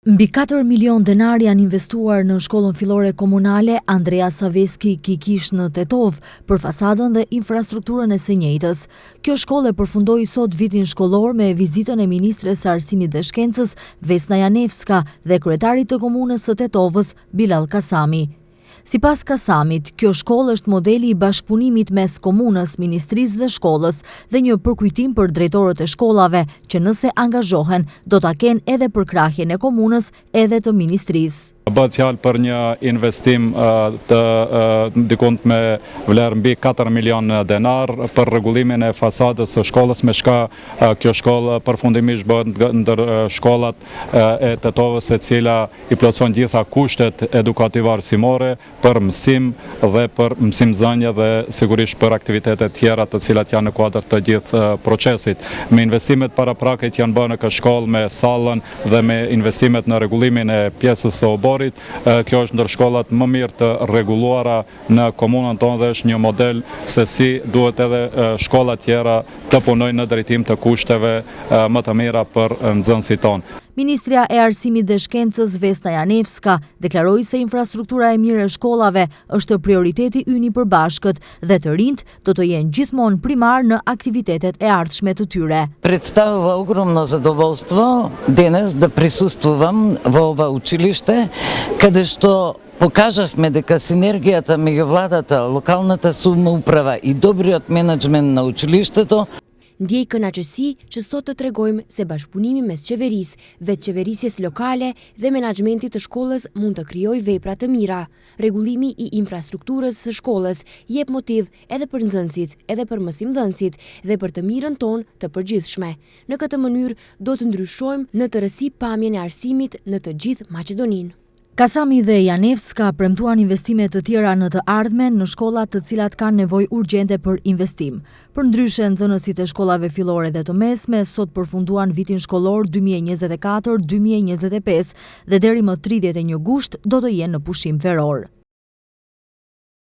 Mbi 4 milion denar janë investuar në shkollën fillore komunale Andrea Saveski Kikish në Tetov për fasadën dhe infrastrukturën e së njëjtës. Kjo shkollë përfundoi sot vitin shkollor me vizitën e ministres së Arsimit dhe Shkencës Vesna Janevska dhe kryetarit të komunës së Tetovës Bilal Kasami. Sipas Kasamit, kjo shkollë është modeli i bashkëpunimit mes komunës, ministrisë dhe shkollës dhe një përkujtim për drejtorët e shkollave që nëse angazhohen do ta kenë edhe përkrahjen e komunës edhe të ministrisë. Bëhet fjalë për një investim të dikund me vlerë mbi 4 milion denar për rregullimin e fasadës së shkollës, me shka kjo shkollë përfundimisht bëhet ndër shkollat e Tetovës e cila i plotson gjitha kushtet edukative arsimore për mësim dhe për mësimzënje dhe sigurisht për aktivitetet tjera të cilat janë në kuadër të gjithë procesit. Me investimet paraprakit janë bërë në këtë shkollë me sallën dhe me investimet në rregullimin e pjesës së oborit. Kjo është ndër shkollat më mirë të rregulluara në komunën tonë dhe është një model se si duhet edhe shkollat tjera të punojnë në drejtim të kushteve më të mira për nxënësit tonë. Ministria e Arsimit dhe Shkencës Vesna Janevska deklaroi se infrastruktura e mirë e shkollave është prioriteti ynë i përbashkët dhe të rinjt do të jenë gjithmonë primar në aktivitetet e ardhshme të tyre. Представува огромно задоволство денес да присуствувам во ова училиште, каде што покажавме дека синергијата меѓу владата, локалната самоуправа и добриот менеджмент на училиштето. Ndjej kënaqësi që sot të tregojmë se bashkëpunimi mes qeverisë, vetëqeverisjes lokale dhe menaxhmentit të shkollës mund të krijojë vepra të mira. Rregullimi i infrastrukturës së shkollës jep motiv edhe për nxënësit, edhe për mësimdhënësit dhe për të mirën tonë të përgjithshme. Në këtë mënyrë do të ndryshojmë në tërësi pamjen e arsimit në të gjithë Maqedoninë. Kasami dhe Janevska premtuan investime të tjera në të ardhmen në shkollat të cilat kanë nevojë urgjente për investim. Përndryshe, nxënësit e shkollave fillore dhe të mesme sot përfunduan vitin shkollor 2024-2025 dhe deri më 31 gusht do të jenë në pushim veror.